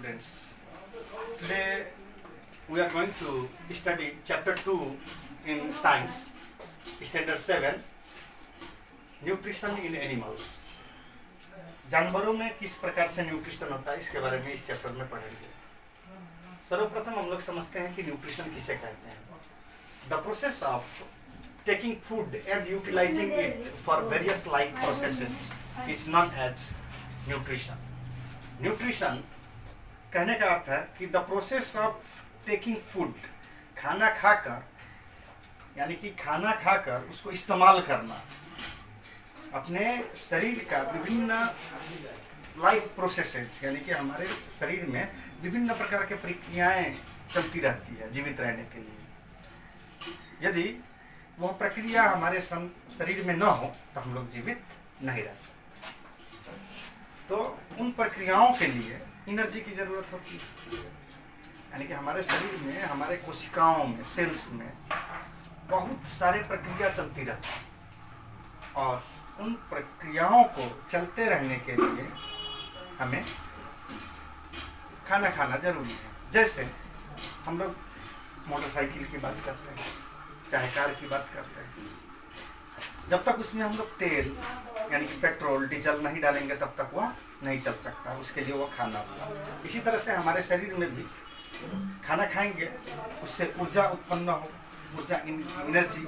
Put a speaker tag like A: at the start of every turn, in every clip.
A: friends. Today we are going to study chapter 2 in science, standard 7, nutrition in animals. जानवरों में किस प्रकार से न्यूट्रिशन होता है इसके बारे में इस चैप्टर में पढ़ेंगे। सर्वप्रथम हम लोग समझते हैं कि न्यूट्रिशन किसे कहते हैं। The process of taking food and utilizing it for various life processes is known as nutrition. Nutrition कहने का अर्थ है कि the process of taking food, खाना खाकर, यानी कि खाना खाकर उसको इस्तेमाल करना, अपने शरीर का विभिन्न लाइफ प्रोसेसेस, यानी कि हमारे शरीर में विभिन्न प्रकार के प्रक्रियाएं चलती रहती है जीवित रहने के लिए। यदि वह प्रक्रिया हमारे शरीर में न हो तो हम लोग जीवित नहीं रह सकते। तो उन प्रक्रियाओं के लिए एनर्जी की जरूरत होती है, यानी कि हमारे शरीर में, हमारे कोशिकाओं में, सेल्स में बहुत सारे प्रक्रिया चलती रहती है और उन प्रक्रियाओं को चलते रहने के लिए हमें खाना खाना जरूरी है। जैसे हम लोग मोटरसाइकिल की बात करते हैं, चाहे कार की बात करते हैं, जब तक उसमें हम लोग तेल यानी कि पेट्रोल डीजल नहीं डालेंगे तब तक वह नहीं चल सकता, उसके लिए वह खाना होगा। इसी तरह से हमारे शरीर में भी खाना खाएंगे, उससे ऊर्जा उत्पन्न हो, ऊर्जा एनर्जी,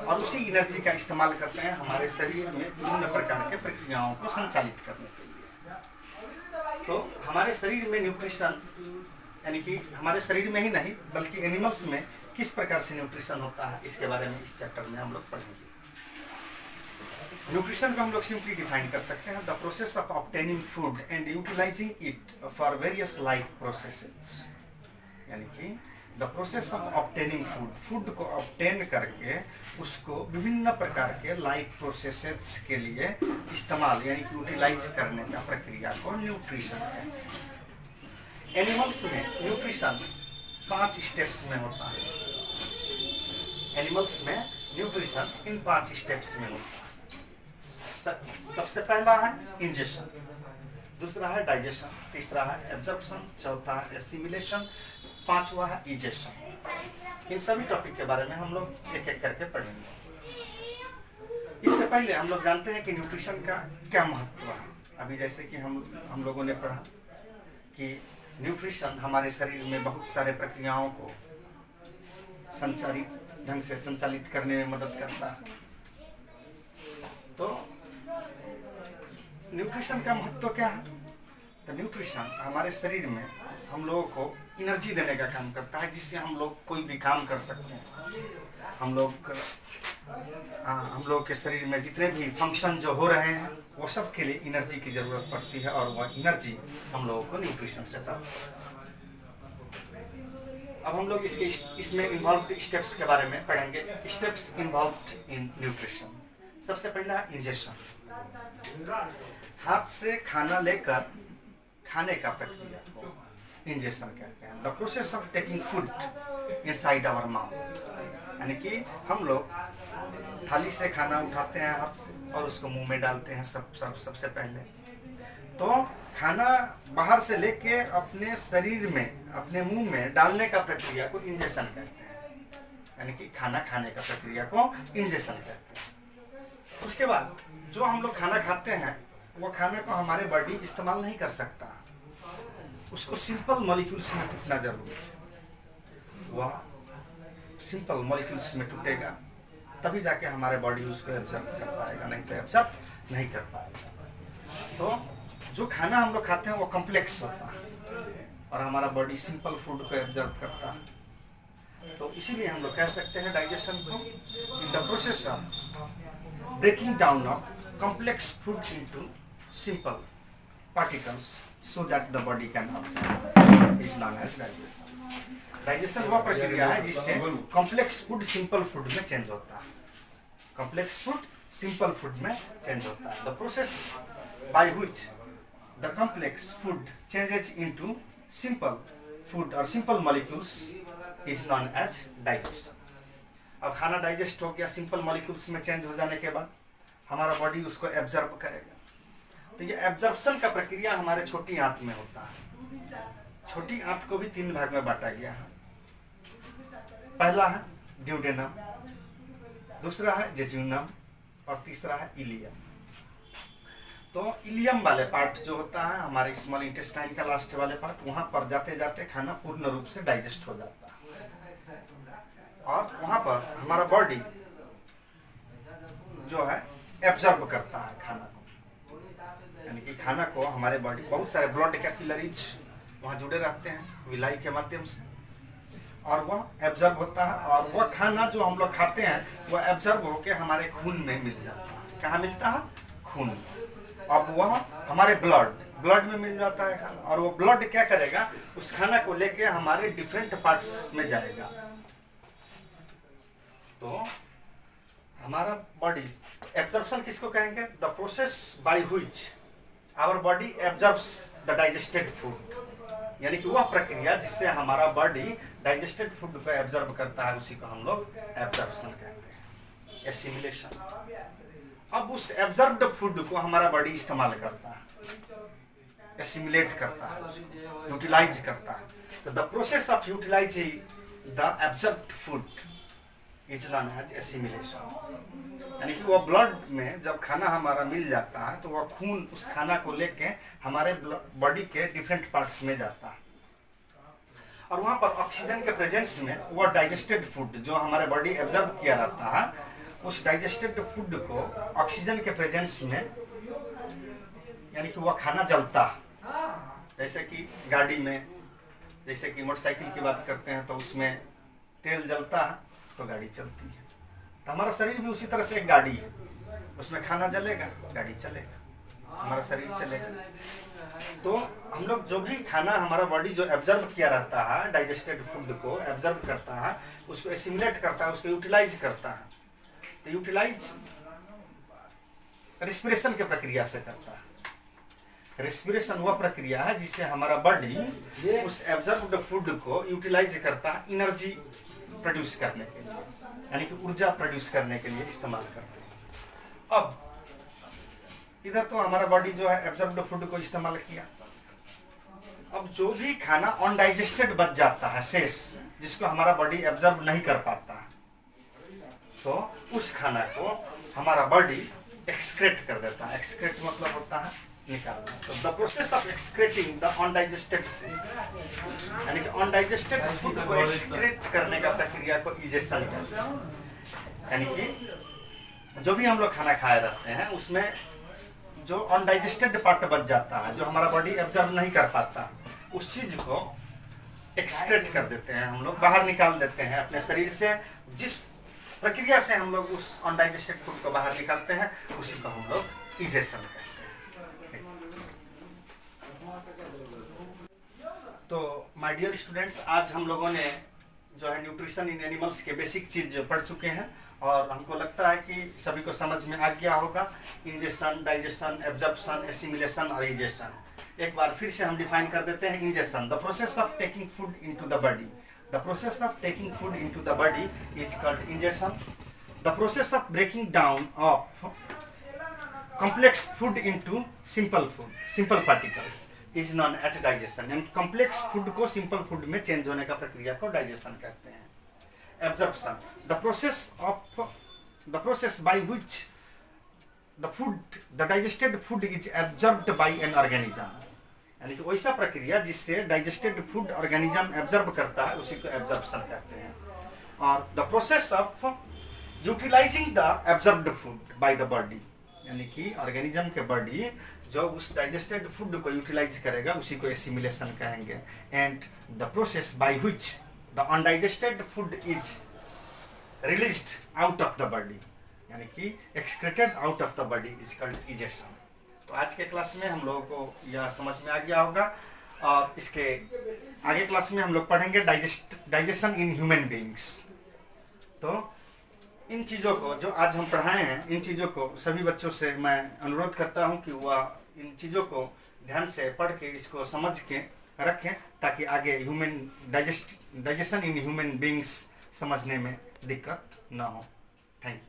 A: और उसी एनर्जी का इस्तेमाल करते हैं हमारे शरीर में विभिन्न प्रकार के प्रक्रियाओं को संचालित करने के लिए। तो हमारे शरीर में न्यूट्रिशन, यानी कि हमारे शरीर में ही नहीं बल्कि एनिमल्स में किस प्रकार से न्यूट्रिशन होता है इसके बारे में इस चैप्टर में हम लोग पढ़ेंगे। न्यूट्रिशन को हम लोग सिंपली डिफाइन कर सकते हैं, the process of obtaining food and utilising it for various life processes, यानी कि the process of obtaining food, food को ऑब्टेन करके उसको विभिन्न प्रकार के लाइफ प्रोसेसेस के लिए इस्तेमाल यानी कि यूटिलाइज करने का प्रक्रिया को न्यूट्रिशन है। एनिमल्स में न्यूट्रिशन 5 स्टेप्स में होता है। एनिमल्स में न्यूट्रिशन इन 5 स्टेप्स में होता है। सबसे पहला है इंजेशन, दूसरा है डाइजेशन, तीसरा है एब्जॉर्प्शन, चौथा है एसिमिलेशन, पांचवा है इजेशन। इन सभी टॉपिक के बारे में हम लोग एक एक करके पढ़ेंगे। इससे पहले हम लोग जानते हैं कि न्यूट्रिशन का क्या महत्व है। अभी जैसे कि हम लोगों ने पढ़ा कि न्यूट्रिशन हमारे शरीर में बहुत सारे प्रक्रियाओं को संचालित ढंग से संचालित करने में मदद करता है। तो न्यूट्रिशन का महत्व क्या है? तो न्यूट्रिशन हमारे शरीर में हम लोगों को एनर्जी देने का काम करता है, जिससे हम लोग कोई भी काम कर सकते हैं। हम लोग के शरीर में जितने भी फंक्शन जो हो रहे हैं वो सब के लिए एनर्जी की जरूरत पड़ती है और वह एनर्जी हम लोगों को न्यूट्रिशन से प्राप्त होती है। अब हम लोग इसमें इन्वॉल्व स्टेप्स के बारे में पढ़ेंगे। Steps involved in nutrition. सबसे पहला इंजेशन, हाथ से खाना लेकर खाने का प्रक्रिया को इंजेशन कहते हैं। The process of taking food inside our mouth, यानी कि हम लोग थाली से खाना उठाते हैं हाथ से और उसको मुंह में डालते हैं सबसे पहले। तो खाना बाहर से लेके अपने शरीर में, अपने मुंह में डालने का प्रक्रिया को इंजेशन कहते हैं, यानी कि खाना खाने का प्रक्रिया को इंजेशन कहते हैं। उसके बाद जो हम लोग खाना खाते हैं वो खाने को हमारे बॉडी इस्तेमाल नहीं कर सकता, उसको सिंपल मॉलिक्यूल्स में टूटना जरूरी है। वह सिंपल मॉलिक्यूल्स में टूटेगा तभी जाके हमारे बॉडी उसको एब्जॉर्ब कर पाएगा, नहीं तो एब्जॉर्ब नहीं कर पाएगा। तो जो खाना हम लोग खाते हैं वो कॉम्प्लेक्स होता है और हमारा बॉडी सिंपल फूड को एब्जॉर्ब करता है। तो इसीलिए हम लोग कह सकते हैं डाइजेशन को in the process of breaking down of complex food into simple particles so that the body can absorb is known as digestion. Digestion वह प्रक्रिया है जिससे complex food simple food में चेंज होता है। complex food simple food में change होता है। The process by which the complex food changes into simple food or simple molecules is known as digestion. अब खाना डाइजेस्ट हो गया, सिंपल मॉलिक्यूल्स में चेंज हो जाने के बाद हमारा बॉडी उसको एब्जॉर्ब करेगा। तो ये एब्जॉर्प्शन का प्रक्रिया हमारे छोटी आंत में होता है। छोटी आंत को भी 3 भाग में बांटा गया है। पहला है ड्यूडेनम, दूसरा है जेजुनम और तीसरा है इलियम। तो इलियम वाले पार्ट जो होता है हमारे स्मॉल इंटेस्टाइन का लास्ट वाले पार्ट, वहां पर जाते जाते खाना पूर्ण रूप से डाइजेस्ट हो जाता है और वहां पर हमारा बॉडी जो है एब्जॉर्ब करता है खाना को, यानी कि खाना को हमारे बॉडी, बहुत सारे ब्लड कैपिलरीज वहां जुड़े रहते हैं विलाई के माध्यम से, और वह एब्जॉर्ब होता है और वह खाना जो हम लोग खाते हैं वह एब्जॉर्ब होकर हमारे खून में मिल जाता है। कहाँ मिलता है? खून। अब वह हमारे ब्लड में मिल जाता है खाना, और वो ब्लड क्या करेगा, उस खाना को लेके हमारे डिफरेंट पार्ट्स में जाएगा। तो हमारा बॉडी एब्जॉर्प्शन किसको कहेंगे? The process by which our body absorbs the digested food, यानी कि वह प्रक्रिया जिससे हमारा बॉडी डाइजेस्टेड फूड को एब्जॉर्ब करता है, उसी को हम लोग एब्जॉर्प्शन कहते हैं, एसिमिलेशन। अब उस एब्जॉर्ब्ड फूड को हमारा बॉडी इस्तेमाल करता है, एसिमिलेट करता है, यूटिलाइज करता है। तो the process of utilising the absorbed food is known as assimilation, यानी कि वो ब्लड में जब खाना हमारा मिल जाता है तो वह खून उस खाना को लेके हमारे बॉडी के डिफरेंट पार्ट्स में जाता है, और वहां पर ऑक्सीजन के प्रेजेंस में वह डाइजेस्टेड फूड जो हमारे बॉडी एब्जॉर्ब किया रहता है, उस डाइजेस्टेड फूड को ऑक्सीजन के प्रेजेंस में, यानी कि वह खाना जलता है। जैसे कि गाड़ी में, जैसे कि मोटरसाइकिल की बात करते हैं तो उसमें तेल जलता है तो गाड़ी चलती है, तो हमारा शरीर भी उसी तरह से एक गाड़ी है, उसमें खाना जलेगा गाड़ी चलेगा, हमारा शरीर चलेगा। तो हम लोग जो भी खाना हमारा बॉडी जो एब्जॉर्ब किया रहता है, डाइजेस्टेड फूड को एब्जॉर्ब करता है, उसको एसिमिलेट करता है, उसको यूटिलाइज करता है। तो यूटिलाइज रेस्पिरेशन की प्रक्रिया से करता है। रेस्पिरेशन वह प्रक्रिया है जिससे हमारा बॉडी उस एब्जॉर्ब्ड फूड को यूटिलाइज करता है एनर्जी प्रोड्यूस करने के लिए, यानी कि ऊर्जा प्रोड्यूस करने के लिए इस्तेमाल करते हैं। अब इधर तो हमारा बॉडी जो है एब्जॉर्ब्ड फूड को इस्तेमाल किया। अब जो भी खाना अनडाइजेस्टेड बच जाता है शेष, जिसको हमारा बॉडी एब्जॉर्ब नहीं कर पाता, तो उस खाना को हमारा बॉडी एक्सक्रेट कर देता है। एक्सक्रेट मतलब होता है निकालना। तो the process of excreting the undigested food, यानी कि अनडाइजेस्टेड फूड को एक्सक्रेट करने का प्रक्रिया को इजेशन कहते हैं। यानी कि जो भी हम लोग खाना खाए रहते हैं उसमें जो अनडाइजेस्टेड पार्ट बच जाता है, जो हमारा बॉडी एब्जॉर्ब नहीं कर पाता, उस चीज को एक्सक्रेट कर देते हैं, हम लोग बाहर निकाल देते हैं अपने शरीर से। जिस प्रक्रिया से हम लोग उस अनडाइजेस्टेड फूड को बाहर निकालते हैं उसी को हम लोग इजेशन कहते हैं। तो माय डियर स्टूडेंट्स, आज हम लोगों ने जो है न्यूट्रिशन इन एनिमल्स के बेसिक चीज पढ़ चुके हैं और हमको लगता है कि सभी को समझ में आ गया होगा। इंजेशन, डाइजेशन, एब्जॉर्प्शन, एसिमिलेशन और इजेशन। एक बार फिर से हम डिफाइन कर देते हैं। Ingestion, the process of taking food into the body. The process of taking food into the body is called ingestion. The process of breaking down of complex food into simple particles is known as digestion. यानी complex food को simple food में change होने का प्रक्रिया को digestion कहते हैं। Absorption, the process by which the digested food is absorbed by an organism. यानी कि वैसा प्रक्रिया जिससे डाइजेस्टेड फूड ऑर्गेनिज्म एब्जॉर्ब करता है उसी को एब्जॉर्प्शन कहते हैं। और the process of utilising the absorbed food by the body, यानी कि ऑर्गेनिज्म के बॉडी जो उस डाइजेस्टेड फूड को यूटिलाइज करेगा उसी को एसिमिलेशन कहेंगे। And the process by which the undigested food is released out of the body, यानी कि excreted out of the body is called egestion. तो आज के क्लास में हम लोगों को यह समझ में आ गया होगा और इसके आगे क्लास में हम लोग पढ़ेंगे डाइजेशन इन ह्यूमन बीइंग्स। तो इन चीज़ों को जो आज हम पढ़ाए हैं, इन चीज़ों को सभी बच्चों से मैं अनुरोध करता हूं कि वह इन चीज़ों को ध्यान से पढ़ के इसको समझ के रखें ताकि आगे डाइजेशन इन ह्यूमन बीइंग्स समझने में दिक्कत ना हो। Thank you.